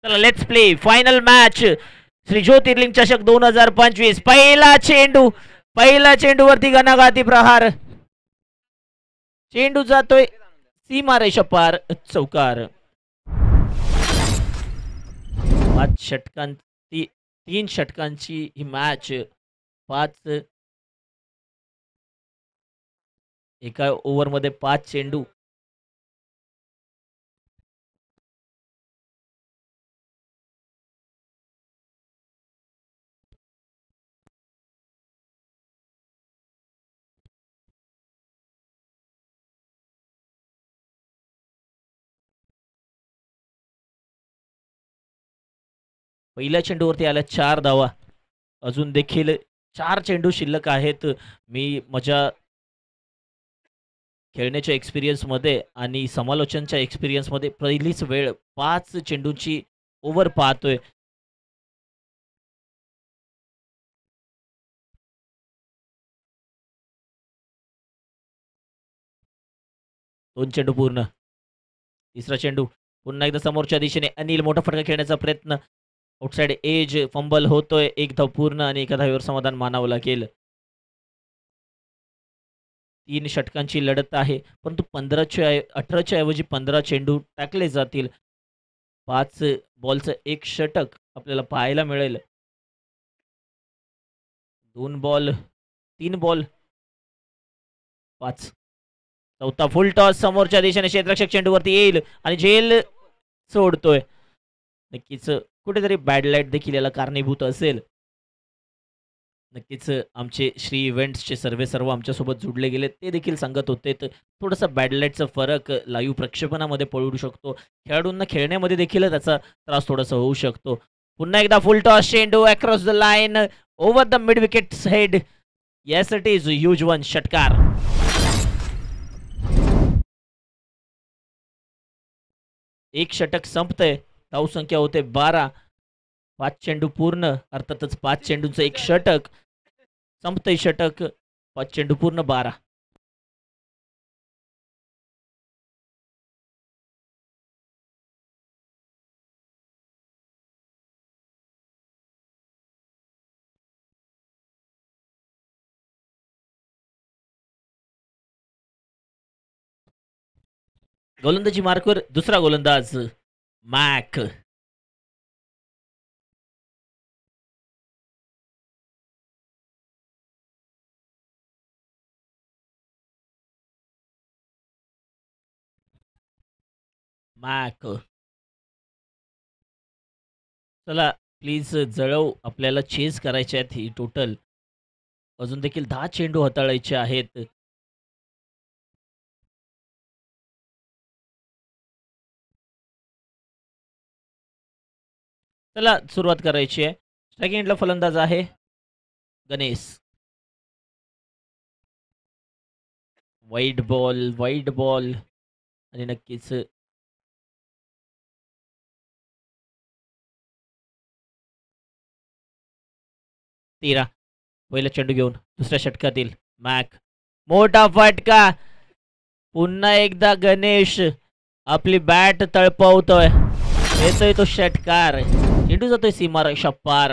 चला let's play final match Shri Jyotirlinga चषक 2025. पहिला चेंडूवरती घणाघाती प्रहार. चेंडू जातोय सीमारेषा पार, चौकार. 3 षटकांची ही मॅच. 5 एका ओव्हरमध्ये 5 चेंडू. पहिल्या चेंडूवरती आल्या 4 धावा. अजून देखील 4 चेंडू शिल्लक आहेत. मी माझ्या खेळण्याच्या एक्सपिरियन्समध्ये आणि समालोचनच्या एक्सपिरियन्समध्ये पहिलीच वेळ 5 चेंडूंची ओव्हर पाहतोय. दोन चेंडू पूर्ण. तिसरा चेंडू पुन्हा एकदा समोरच्या दिशेने अनिल मोठा फटका खेळण्याचा प्रयत्न. आउटसाइड एज फंबल होतोय. एक धाव पूर्ण आणि एका धावेवर समाधान मानावं लागेल. 3 षटकांची लढत आहे, परंतु 18च्या ऐवजी 15 चेंडू टाकले जातील. 5 बॉलचं 1 षटक आपल्याला पाहायला मिळेल. 2 बॉल 3 बॉल 5. चौथा फुल टॉस समोरच्या दिशेने क्षेत्ररक्षक चेंडूवरती येईल आणि झेल सोडतोय. नक्कीच कुठेतरी बॅड लाईट देखील याला कारणीभूत असेल. नक्कीच आमचे श्री इव्हेंट्सचे सर्व आमच्यासोबत जुडले गेले, ते देखील सांगत होते तर थोडासा बॅड लाईटचा फरक लाईव्ह प्रक्षेपणामध्ये पडू शकतो. खेळाडूंना खेळण्यामध्ये देखील त्याचा त्रास थोडासा होऊ शकतो. पुन्हा एकदा फुल टॉस चेंडू across the line over the mid wickets head. Yes it is huge one. षटकार. एक षटक संपतंय. धावसंख्या होते 12. 5 चेंडू पूर्ण, अर्थातच 5 चेंडूंचं 1 षटक. संपतंय षटक. 5 चेंडू पूर्ण 12. गोलंदाजी मार्कवर दुसरा गोलंदाज मॅक. मॅक. चला प्लीज जळव. आपल्याला चेस करायचे आहेत. ही टोटल अजून देखील 10 चेंडू हाताळायचे आहेत. चला सुरुवात करायची आहे. स्ट्रायकिंग एंडला फलंदाज आहे गणेश. वाईट बॉल आणि नक्कीच 13. पहिला चेंडू घेऊन दुसऱ्या षटकातील मॅक. मोठा फटका. पुन्हा एकदा गणेश आपली बॅट तळपवतोय. येतोय तो षटकार. चेंडू जातोय सीमारेषा पार.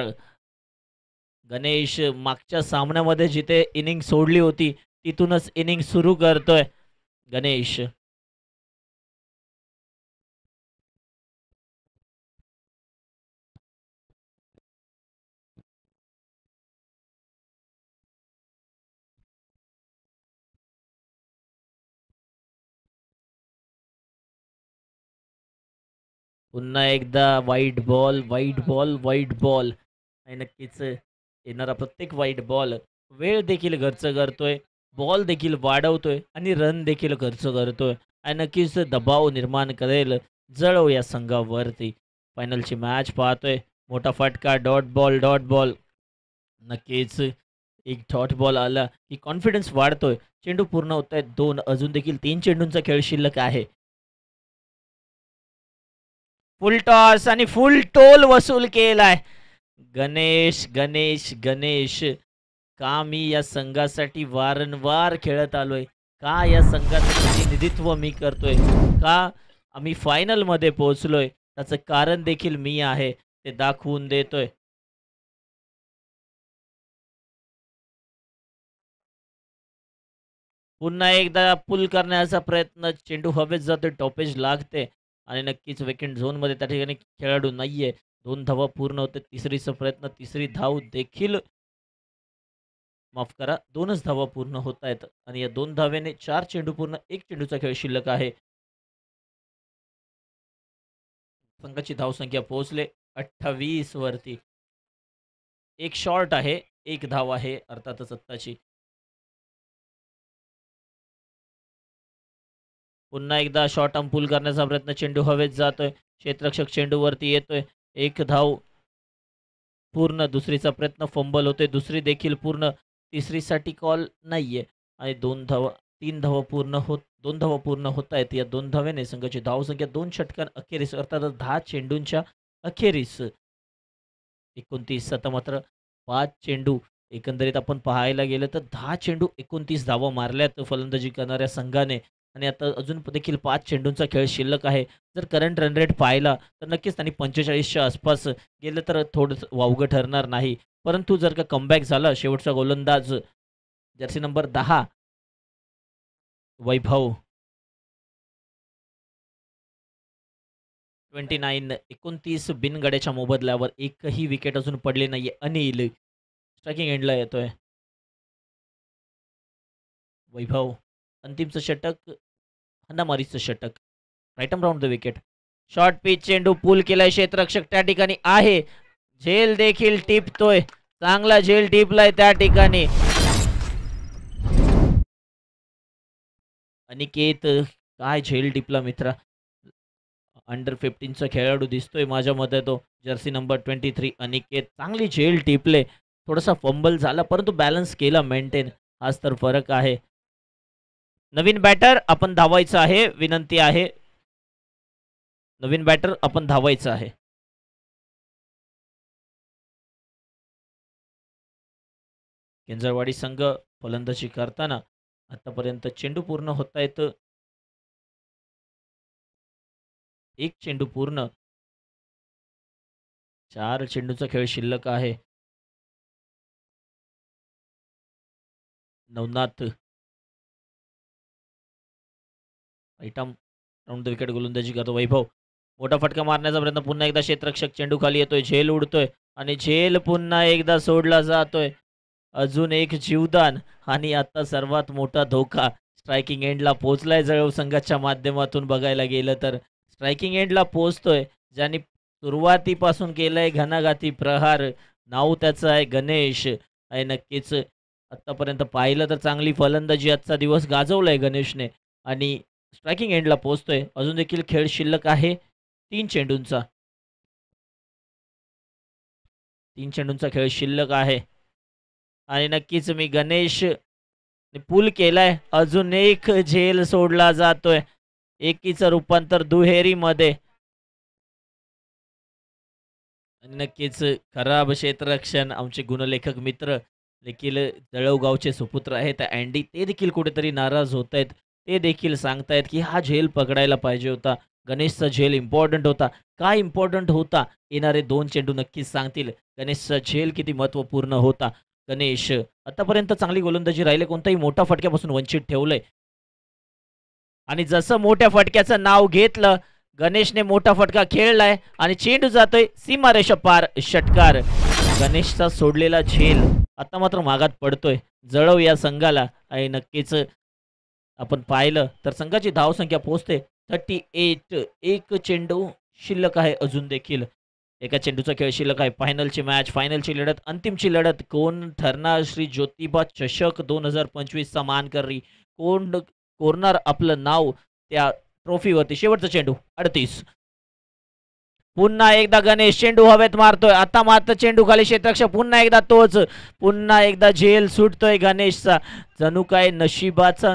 गणेश मागच्या सामन्यामध्ये जिथे इनिंग सोडली होती तिथूनच इनिंग सुरू करतोय गणेश. पुन्हा एकदा वाईट बॉल आणि नक्कीच येणारा प्रत्येक वाईट बॉल वेळ देखील खर्च करतोय, बॉल देखील वाढवतोय आणि रन देखील खर्च करतोय आणि नक्कीच दबाव निर्माण करेल जळव या संघावरती. फायनलची मॅच पाहतोय. मोठा फटका. Dot ball. नक्कीच एक डॉट बॉल आला की कॉन्फिडन्स वाढतोय. चेंडू पूर्ण होत आहेत 2. अजून देखील 3 चेंडूंचा खेळ शिल्लक आहे. फुल टॉस आणि फुल टोल वसूल केलाय. गणेश का मी या संघासाठी वारंवार खेळत आलोय, का या संघाचं प्रतिनिधित्व मी करतोय, का आम्ही फायनल मध्ये पोहोचलोय, त्याचं कारण देखील मी आहे ते दाखवून देतोय. पुन्हा एकदा पुल करण्याचा प्रयत्न, चेंडू हवेत जातोय, टॉपेज लागते आणि नक्कीच वेकेंट झोनमध्ये त्या ठिकाणी खेळाडू नाहीये. 2 धावा पूर्ण होते. तिसरीचा प्रयत्न, तिसरी धाव देखील माफ करा 2च धावा पूर्ण होतायत आणि या 2 धावेने 4 चेंडू पूर्ण, 1 चेंडूचा खेळ शिल्लक आहे. संघाची धावसंख्या पोहोचले 28 वरती. एक शॉट आहे, 1 धाव आहे अर्थातच आत्ताची. पुन्हा एकदा शॉर्ट आर्म पुल करण्याचा प्रयत्न, चेंडू हवेत जातोय. क्षेत्ररक्षक चेंडूवरती येतोय. 1 धाव पूर्ण, दुसरीचा प्रयत्न फंबल होतोय, दुसरी देखील पूर्ण, तिसरीसाठी कॉल नाहीये आणि 2 धावा 3 धावा पूर्ण होत 2 धावा पूर्ण होतायत. या 2 धाव्याने संघाची धावसंख्या 2 षटकां अखेरीस अर्थातच 10 चेंडूंच्या अखेरीस 29. आता मात्र 5 चेंडू एकंदरीत आपण पाहायला गेलं तर 10 चेंडू 29 धावा मारल्यात फलंदाजी करणाऱ्या संघाने आणि आता अजून देखील 5 चेंडूंचा खेळ शिल्लक आहे. जर करंट रन रेट पाहिला तर नक्कीच त्यांनी 45च्या आसपास गेलं तर थोडंसं वावगं ठरणार नाही. परंतु जर का कमबॅक झाला शेवटचा गोलंदाज जर्सी नंबर 10 वैभव 29 बिनगड्याच्या मोबदल्यावर एकही विकेट अजून पडली नाहीये. अनिल स्ट्रायकिंग एंडला येतोय. वैभव अंतिमचं षटक, हन्नामारीचं षटक. Right arm round the wicket. Short pitch चेंडू पूल केलाय. क्षेत्ररक्षक त्या ठिकाणी आहे. झेल देखील टिपतोय. चांगला झेल टिपलाय त्या ठिकाणी. अनिकेत काय झेल टिपला मित्रा. अंडर 15चा खेळाडू दिसतोय माझ्या मते तो. जर्सी नंबर 23 अनिकेत चांगली झेल टिपले. थोडासा फंबल झाला परंतु बॅलन्स केला मेंटेन. हाच तर फरक आहे. नवीन बॅटर आपण धावायचं आहे. विनंती आहे. नवीन बॅटर आपण धावायचं आहे. केंजरवाडी संघ फलंदाजी करताना आतापर्यंत चेंडू पूर्ण होत आहेत. 1 चेंडू पूर्ण, 4 चेंडूचा खेळ शिल्लक आहे. Navnath right arm round the wicket गोलंदाजी करतो. वैभव मोठा फटका मारण्याचा प्रयत्न, पुन्हा एकदा क्षेत्ररक्षक चेंडू खाली येतोय. झेल उडतोय आणि झेल पुन्हा एकदा सोडला जातोय. अजून एक जीवदान आणि आता सर्वात मोठा धोका स्ट्रायकिंग एंडला पोहोचलाय. जळगाव संघाच्या माध्यमातून बघायला गेलं तर स्ट्रायकिंग एंडला पोहोचतोय. ज्यांनी सुरुवातीपासून केलंय घणाघाती प्रहार. नाव त्याचं आहे गणेश आहे. नक्कीच आत्तापर्यंत पाहिलं तर चांगली फलंदाजी आजचा दिवस गाजवलाय गणेशने आणि स्ट्रायकिंग एंडला पोहोचतोय. अजून देखील खेळ शिल्लक आहे 3 चेंडूंचा. 3 चेंडूंचा खेळ शिल्लक आहे आणि नक्कीच मी गणेश पूल केलाय. अजून एक झेल सोडला जातोय. एकीचं रूपांतर दुहेरीमध्ये. नक्कीच खराब क्षेत्ररक्षण. आमचे गुणलेखक मित्र देखील जळगावचे सुपुत्र आहेत अँडी, ते देखील कुठेतरी नाराज होत आहेत. ते देखील सांगतायत की हा झेल पकडायला पाहिजे होता. गणेशचा झेल इम्पॉर्टंट होता. काय इम्पॉर्टंट होता येणारे 2 चेंडू नक्कीच सांगतील. गणेशचा झेल किती महत्त्वपूर्ण होता. गणेश आतापर्यंत चांगली गोलंदाजी राहिले. कोणताही मोठा फटक्यापासून वंचित ठेवलंय आणि जसं मोठ्या फटक्याचं नाव घेतलं गणेशने मोठा फटका खेळलाय आणि चेंडू जातोय सीमारेषा पार. षटकार. गणेशचा सोडलेला झेल आता मात्र मागात पडतोय जळव या संघाला आणि नक्कीच आपण पाहिलं तर संघाची धावसंख्या पोहोचते 38. एक चेंडू शिल्लक आहे अजून देखील. एका चेंडूचा खेळ शिल्लक आहे. फायनलची मॅच, फायनलची लढत, अंतिमची लढत. कोण ठरणार श्री ज्योतिबा चषक 2025चा मानकरी? कोण कोरणार आपलं नाव त्या ट्रॉफीवरती? शेवटचा चेंडू 38. पुन्हा एकदा गणेश चेंडू हवेत मारतोय. आता मात्र चेंडू खाली. क्षेत्ररक्षक पुन्हा एकदा तोच. पुन्हा एकदा झेल सुटतोय गणेशचा. जणू काय नशिबाचा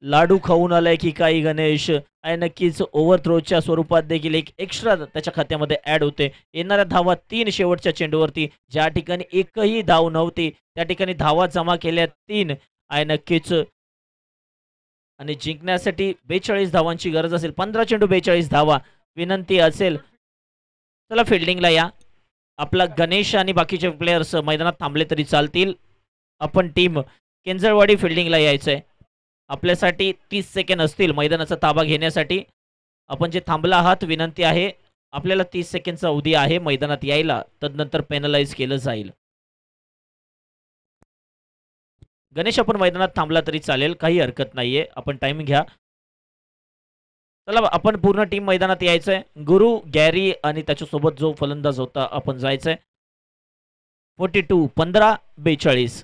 लाडू खाऊन आलाय की काही गणेश. आणि नक्कीच ओव्हरथ्रोच्या स्वरूपात देखील एक एक्स्ट्रा त्याच्या खात्यामध्ये ॲड होते. येणाऱ्या धावा 3 शेवटच्या चेंडूवरती. ज्या ठिकाणी एकही धाव नव्हती त्या ठिकाणी धावा जमा केल्या 3. आणि नक्कीच आणि जिंकण्यासाठी 42 धावांची गरज असेल. 15 चेंडू 42 धावा. विनंती असेल, चला फिल्डिंगला या. आपला गणेश आणि बाकीचे प्लेयर्स मैदानात थांबले तरी चालतील. आपण टीम केंजळवाडी फिल्डिंगला यायचंय. आपल्यासाठी 30 सेकंड असतील मैदानाचा ताबा घेण्यासाठी. आपण जे थांबला आहात विनंती आहे, आपल्याला 30 सेकंडचा अवधी आहे मैदानात यायला, तदनंतर पेनलाइज केलं जाईल. गणेश आपण मैदानात थांबला तरी चालेल, काही हरकत नाहीये, आपण टाइम घ्या. चला आपण पूर्ण टीम मैदानात यायचंय. गुरु, गॅरी आणि त्याच्यासोबत जो फलंदाज होता आपण जायचंय. 42 15-42.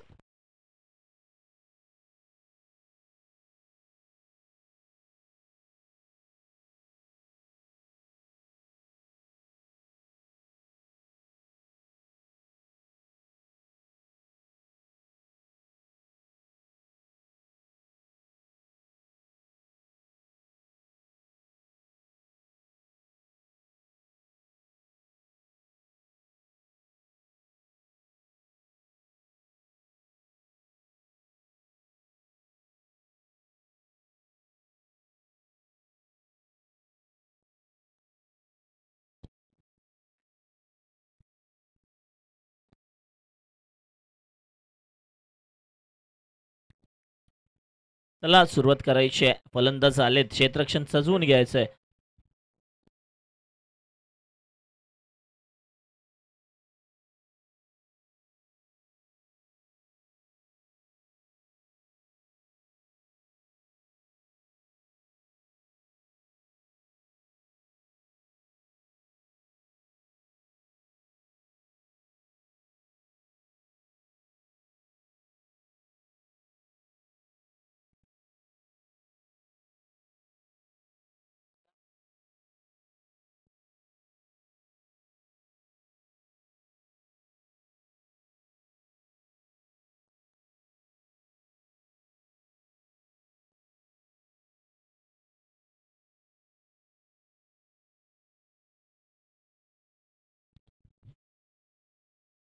चला सुरुवात करायची आहे. फलंदाज आलेत, क्षेत्ररक्षण सजवून घ्यायचंय.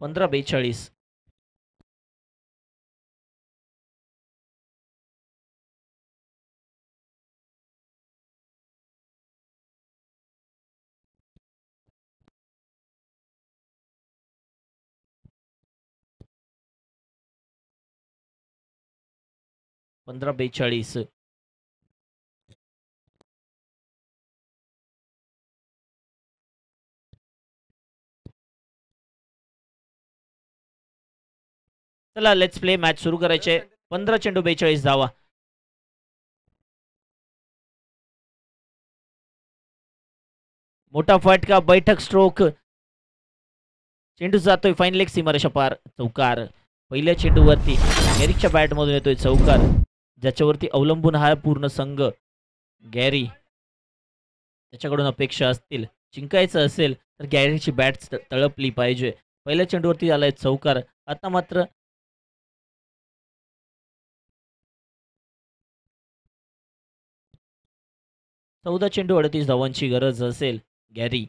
पंधरा 42. 15-42. चला लेट्स प्ले. मॅच सुरू करायचे. 15 चेंडू 42 धावा. मोठा फटका, बैठक स्ट्रोक. चेंडू जातोय फाईन लेग सीमारेषा पार. चौकार. पहिल्या चेंडूवरती गॅरीच्या बॅटमधून येतोय चौकार, ज्याच्यावरती अवलंबून हा पूर्ण संघ. गॅरी त्याच्याकडून अपेक्षा असतील, जिंकायचं असेल तर गॅरीची बॅट तळपली पाहिजे. पहिल्या चेंडूवरती आलाय चौकार. आता मात्र चौदा चेंडू 38 धावांची गरज असेल. गॅरी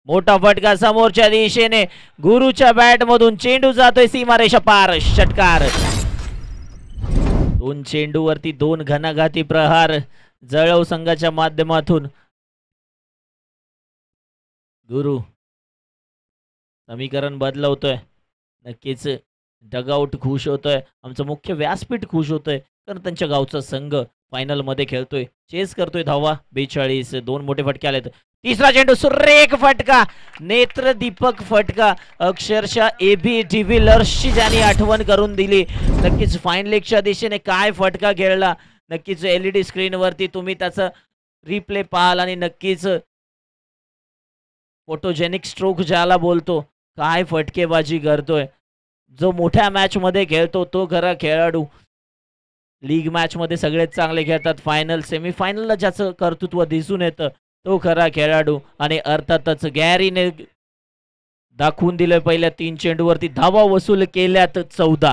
मोठा फटका समोरच्या दिशेने. गुरुच्या बॅट मधून चेंडू जातोय सीमारेषा पार. षटकार. 2 चेंडूवरती 2 घणाघाती प्रहार जळव संघाच्या माध्यमातून. गुरु समीकरण बदलवतोय. नक्कीच डगआउट खुश होतोय. आमचं मुख्य व्यासपीठ खुश होतोय, कारण त्यांच्या गावचा संघ फायनल मध्ये खेळतोय. चेस करतोय धावा. 42. 2 मोठे फटके आलेत. तिसरा चेंडू सुरेख फटका, नेत्रदीपक फटका. अक्षरशः एबी डिव्हिलर्सची ज्यांनी आठवण करून दिली. नक्कीच फाईन लेगच्या दिशेने काय फटका खेळला. नक्कीच LED स्क्रीनवरती तुम्ही त्याचं रिप्ले पाहाल आणि नक्कीच फोटोजेनिक स्ट्रोक ज्याला बोलतो, काय फटकेबाजी करतोय. जो मोठ्या मॅच मध्ये खेळतो तो खरा खेळाडू. लीग मॅच मध्ये सगळेच चांगले खेळतात, फायनल सेमीफायनलला ज्याचं कर्तृत्व दिसून येतं तो खरा खेळाडू. आणि अर्थातच गॅरीने दाखवून दिलं पहिल्या 3 चेंडूवरती. धावा वसूल केल्यात 14.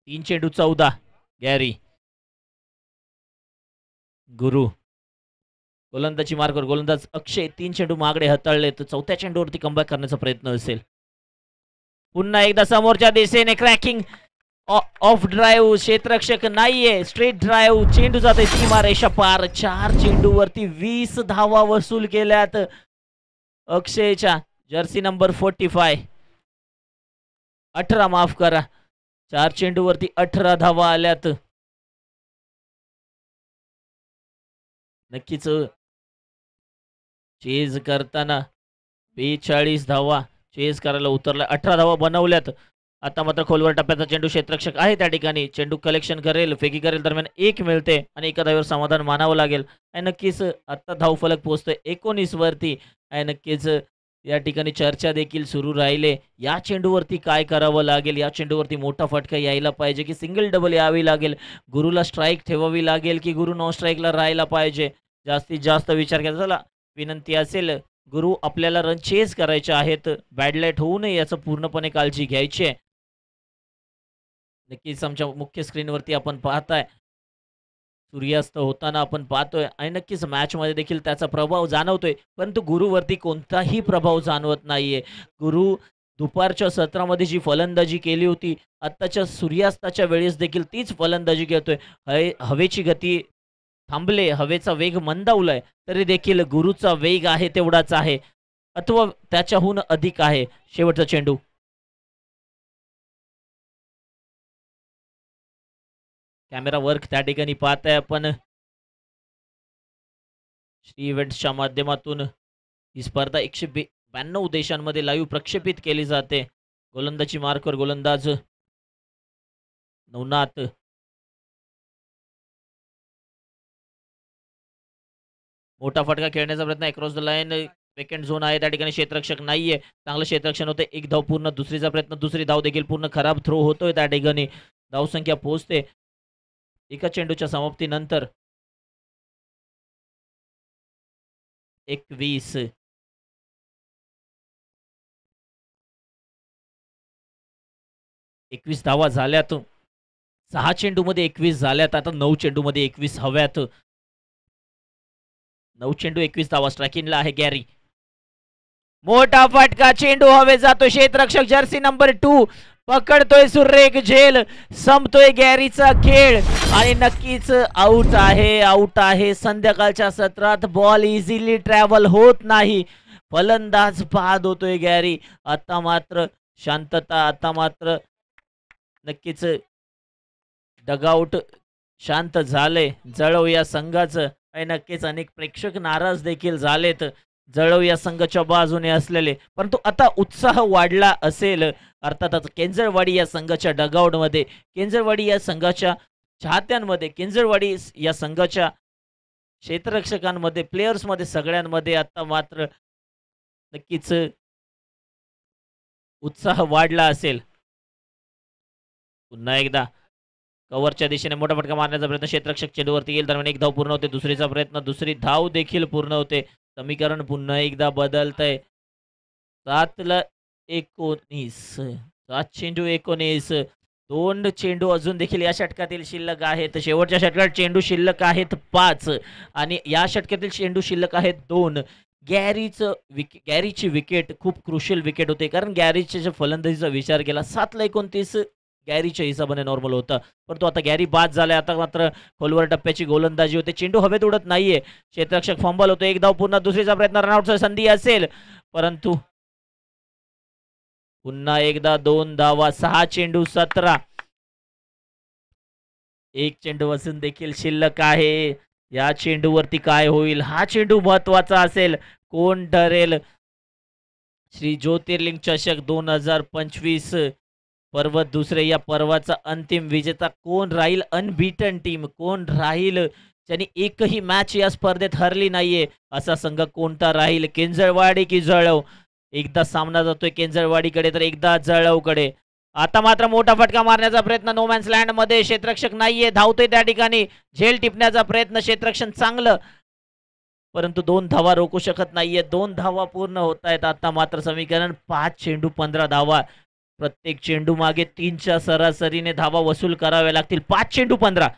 3 चेंडू 14. गॅरी गुरु गोलंदाजी मार्कवर गोलंदाज अक्षय 3 चेंडू मागडे हाताळले तर चौथ्या चेंडूवरती कमबॅक करण्याचा प्रयत्न असेल. पुन्हा एकदा समोरच्या दिशेने क्रॅकिंग ऑफ ड्राईव्ह क्षेत्ररक्षक नाहीये स्ट्रेट ड्राईव्ह चेंडू जाते सीमारेषा पार 4 चेंडूवरती 20 धावा वसूल केल्यात अक्षयच्या जर्सी नंबर 45 18 माफ करा 4 चेंडूवरती 18 धावा आल्यात. नक्कीच चेज करताना 42 धावा चेज करायला उतरला 18 धावा बनवल्यात. आता मात्र खोलवर टप्प्याचा चेंडू क्षेत्ररक्षक आहे त्या ठिकाणी चेंडू कलेक्शन करेल फेकी करेल दरम्यान 1 मिळते आणि एका धावेवर समाधान मानावं लागेल आणि नक्कीच आता धावफलक पोहोचतोय 19 वरती आणि नक्कीच या ठिकाणी चर्चा देखील सुरू राहिले. या चेंडूवरती काय करावं लागेल या चेंडूवरती मोठा फटका यायला पाहिजे की सिंगल डबल यावी लागेल गुरुला स्ट्राईक ठेवावी लागेल की गुरु नो स्ट्राईकला राहायला पाहिजे जास्तीत जास्त विचार केला. चला विनंती असेल गुरु आपल्याला रन चेस करायचे आहेत बॅड लाईट होऊ नये याचं पूर्णपणे काळजी घ्यायची आहे. नक्कीच आमच्या मुख्य स्क्रीनवरती आपण पाहताय सूर्यास्त होताना आपण पाहतोय आणि नक्कीच मॅचमध्ये देखील त्याचा प्रभाव जाणवतोय परंतु गुरुवरती कोणताही प्रभाव जाणवत नाहीये. गुरु दुपारच्या सत्रामध्ये जी फलंदाजी केली होती आत्ताच्या सूर्यास्ताच्या वेळेस देखील तीच फलंदाजी करतोय. हवेची गती थांबले हवेचा वेग मंदावलाय तरी देखील गुरुचा वेग आहे तेवढाच आहे अथवा त्याच्याहून अधिक आहे. शेवटचा चेंडू कॅमेरा वर्क त्या ठिकाणी पाहताय आपण श्री इव्हेंट्सच्या माध्यमातून ही स्पर्धा 192 देशांमध्ये लाईव्ह प्रक्षेपित केली जाते. गोलंदाजी मार्कवर गोलंदाज नवनाथ मोठा फटका खेळण्याचा प्रयत्न across the line vacant zone आहे त्या ठिकाणी क्षेत्ररक्षक नाहीये चांगलं क्षेत्ररक्षण होते एक धाव पूर्ण दुसरीचा प्रयत्न दुसरी धाव देखील पूर्ण खराब थ्रो होतोय त्या ठिकाणी धावसंख्या पोहोचते एका चेंडूच्या समाप्तीनंतर 21 21 धावा झाल्यात 6 चेंडूमध्ये 21 झाल्यात आता 9 चेंडूमध्ये 21 हव्यात 9 चेंडू 21 धावा स्ट्रायकिंगला आहे गॅरी मोठा फटका चेंडू हवे जातो क्षेत्ररक्षक जर्सी नंबर 2 पकडतोय सुरेख झेल संपतोय गॅरीचा खेळ आणि नक्कीच आउट आहे संध्याकाळच्या सत्रात बॉल इझिली ट्रॅव्हल होत नाही फलंदाज बाद होतोय गॅरी. आता मात्र शांतता आता मात्र नक्कीच डगआउट शांत झाले जळव या संघाचं आणि नक्कीच अनेक प्रेक्षक नाराज देखील झालेत जळव या संघाच्या बाजूने असलेले परंतु आता उत्साह वाढला असेल अर्थातच केंजरवाडी या संघाच्या डगआउटमध्ये केंजरवाडी या संघाच्या चाहत्यांमध्ये केंजरवाडी या संघाच्या क्षेत्ररक्षकांमध्ये प्लेयर्समध्ये सगळ्यांमध्ये आता मात्र नक्कीच उत्साह वाढला असेल. पुन्हा एकदा कव्हरच्या दिशेने मोठा फटका मारण्याचा प्रयत्न क्षेत्ररक्षक चेंडूवरती येईल दरम्यान एक धाव पूर्ण होते दुसरीचा प्रयत्न दुसरी धाव देखील पूर्ण होते समीकरण पुन्हा एकदा बदलतंय 7-19 7 चेंडू 19 2 चेंडू अजून देखील या षटकातील शिल्लक आहेत शेवटच्या षटकात चेंडू शिल्लक आहेत 5 आणि या षटकातील चेंडू शिल्लक आहेत 2. गॅरीची विकेट खूप क्रुशियल विकेट होते कारण गॅरीच्या फलंदाजीचा विचार केला 7-29 गॅरीच्या हिसाबाने नॉर्मल होता परंतु आता गॅरी बाद झालाय आता मात्र खोलवर टप्प्याची गोलंदाजी होते चेंडू हवेत उडत नाहीये क्षेत्ररक्षक फंबल होतो एक धाव पुन्हा दुसरीचा प्रयत्न रनआउटची संधी असेल परंतु पुन्हा एकदा 2 धावा 6 चेंडू 17 एक चेंडू असून देखील शिल्लक आहे या चेंडूवरती काय होईल हा चेंडू महत्वाचा असेल कोण ठरेल श्री ज्योतिर्लिंग चषक 2025 पर्व दुसरे या पर्वाचा अंतिम विजेता कोण राहील अनबीटन टीम कोण राहील ज्यांनी एकही मॅच या स्पर्धेत हरली नाहीये असा संघ कोणता राहील केंजरवाडी की जळव एकदा सामना जातोय केंजरवाडीकडे तर एकदा जळवकडे. आता मात्र मोठा फटका मारण्याचा प्रयत्न नोमॅन्स लँड मध्ये क्षेत्ररक्षक नाहीये धावतोय त्या ठिकाणी झेल टिपण्याचा प्रयत्न क्षेत्ररक्षण चांगलं परंतु 2 धावा रोखू शकत नाहीये 2 धावा पूर्ण होत आहेत. आता मात्र समीकरण 5 चेंडू 15 धावा प्रत्येक चेंडू मागे 3च्या सरासरीने धावा वसूल कराव्या लागतील 5 चेंडू 15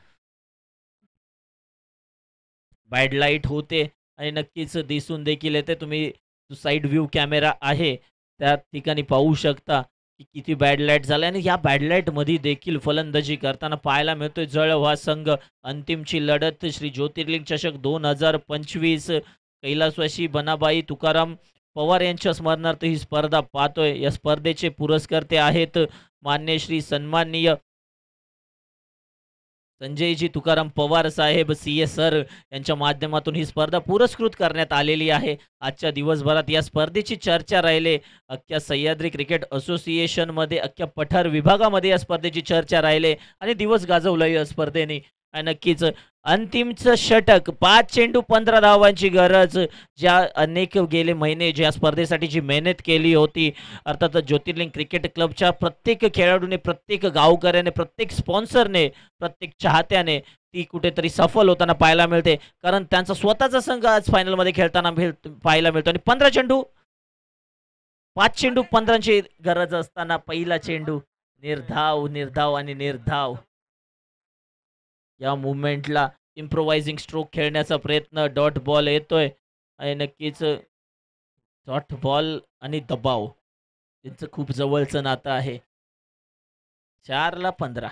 बॅड लाईट होते आणि नक्कीच दिसून देखील येते. तुम्ही साइड व्ह्यू कॅमेरा आहे त्या ठिकाणी पाहू शकता की किती बॅड लाईट झाला आणि या बॅड लाईटमध्ये देखील फलंदाजी करताना पाहायला मिळतोय जळव हा संघ. अंतिमची लढत श्री ज्योतिर्लिंग चषक 2025 कैलासवासी बनाबाई तुकाराम पवार यांच्या स्मरणार्थ ही स्पर्धा पाहतोय. या स्पर्धेचे पुरस्कर्ते आहेत मान्य श्री सन्माननीय संजयजी तुकाराम पवार साहेब सी सर यांच्या माध्यमातून ही स्पर्धा पुरस्कृत करण्यात आलेली आहे. आजच्या दिवसभरात या स्पर्धेची चर्चा राहिले. अख्ख्या सह्याद्री क्रिकेट असोसिएशनमध्ये अख्ख्या पठार विभागामध्ये या स्पर्धेची चर्चा राहिले आणि दिवस गाजवला या स्पर्धेने. आणि नक्कीच अंतिमचं षटक 5 चेंडू 15 धावांची गरज. ज्या अनेक गेले महिने ज्या स्पर्धेसाठी जी मेहनत केली होती अर्थातच ज्योतिर्लिंग क्रिकेट क्लबच्या प्रत्येक खेळाडूने, प्रत्येक गावकऱ्याने, प्रत्येक स्पॉन्सरने, प्रत्येक चाहत्याने ती कुठेतरी सफल होताना पाहायला मिळते. कारण त्यांचा स्वतःचा संघ आज फायनलमध्ये खेळताना पाहायला मिळतो आणि 15 चेंडू 5 चेंडू 15ची गरज असताना पहिला चेंडू निर्धाव, निर्धाव आणि निर्धाव. या मुवमेंटला इम्प्रोवायझिंग स्ट्रोक खेळण्याचा प्रयत्न. डॉट बॉल येतोय आणि नक्कीच डॉट बॉल आणि दबाव त्यांचं खूप जवळचं नातं आहे. 4ला 15.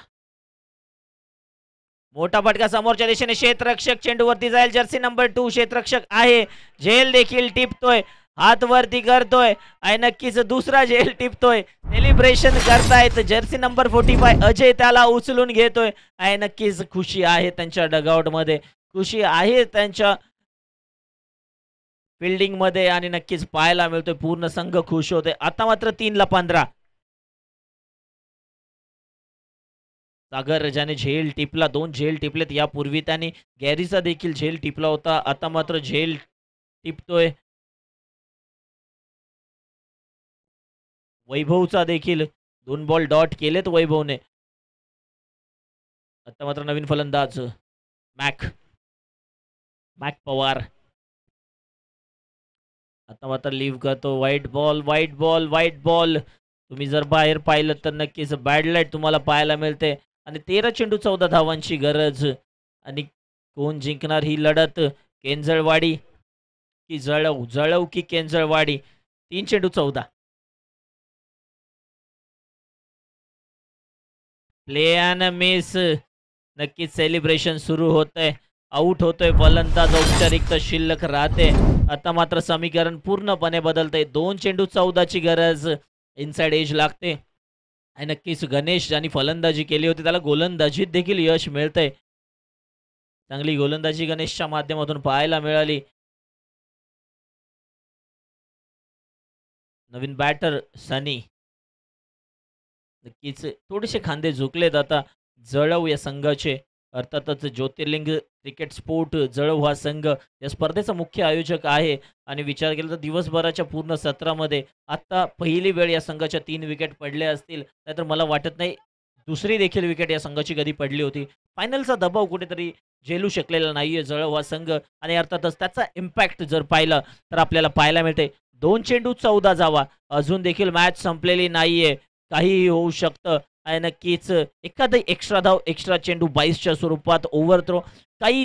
मोठा फटका समोरच्या दिशेने क्षेत्ररक्षक चेंडूवरती जाईल. जर्सी नंबर 2 क्षेत्ररक्षक आहे. झेल देखील टिपतोय, हात वरती करतोय आणि नक्कीच दुसरा झेल टिपतोय. सेलिब्रेशन करतायत. जर्सी नंबर 45 अजय त्याला उचलून घेतोय आणि नक्कीच खुशी आहे त्यांच्या डगआउटमध्ये, खुशी आहे त्यांच्या फिल्डिंगमध्ये आणि नक्कीच पाहायला मिळतोय पूर्ण संघ खुश होतोय. आता मात्र 3ला 15. सागर ज्याने झेल टिपला, 2 झेल टिपलेत. यापूर्वी त्याने गॅरीचा देखील झेल टिपला होता. आता मात्र झेल टिपतोय. वैभवचा देखील 2 बॉल डॉट केलेत वैभवने. आता मात्र नवीन फलंदाज मॅक पवार आता मात्र लीव्ह करतो. White ball, white ball, white ball. तुम्ही जर बाहेर पाहिलं तर नक्कीच बॅड लाईट तुम्हाला पाहायला मिळते आणि 13 चेंडू 14 धावांची गरज. आणि कोण जिंकणार ही लढत? केंजळवाडी की जळव, जळव की केंजळवाडी? 3 चेंडू 14. Play and miss. नक्कीच सेलिब्रेशन सुरू होतंय. आउट होतोय फलंदाज, औपचारिकता शिल्लक राहते. आता मात्र समीकरण पूर्णपणे बदलतंय. 2 चेंडू 14ची गरज. इनसाइड एज लागते आणि नक्कीच गणेश ज्यांनी फलंदाजी केली होती त्याला गोलंदाजीत देखील यश मिळतंय. चांगली गोलंदाजी गणेशच्या माध्यमातून पाहायला मिळाली. नवीन बॅटर सनी. नक्कीच थोडेसे खांदे झुकलेत आता जळव या संघाचे. अर्थातच ज्योतिर्लिंग क्रिकेट स्पोर्ट जळव हा संघ या स्पर्धेचा मुख्य आयोजक आहे. आणि विचार केला तर दिवसभराच्या पूर्ण सत्रामध्ये आता पहिली वेळ या संघाच्या 3 विकेट पडल्या असतील. नाहीतर मला वाटत नाही दुसरी देखील विकेट या संघाची कधी पडली होती. फायनलचा दबाव कुठेतरी झेलू शकलेला नाहीये जळव हा संघ आणि अर्थातच त्याचा इम्पॅक्ट जर पाहिला तर आपल्याला पाहायला मिळते. 2 चेंडू 14 धावा. अजून देखील मॅच संपलेली नाहीये. काहीही होऊ शकतं आणि नक्कीच एखादा एक्स्ट्रा धाव, एक्स्ट्रा चेंडू 22च्या स्वरूपात ओव्हर थ्रो काही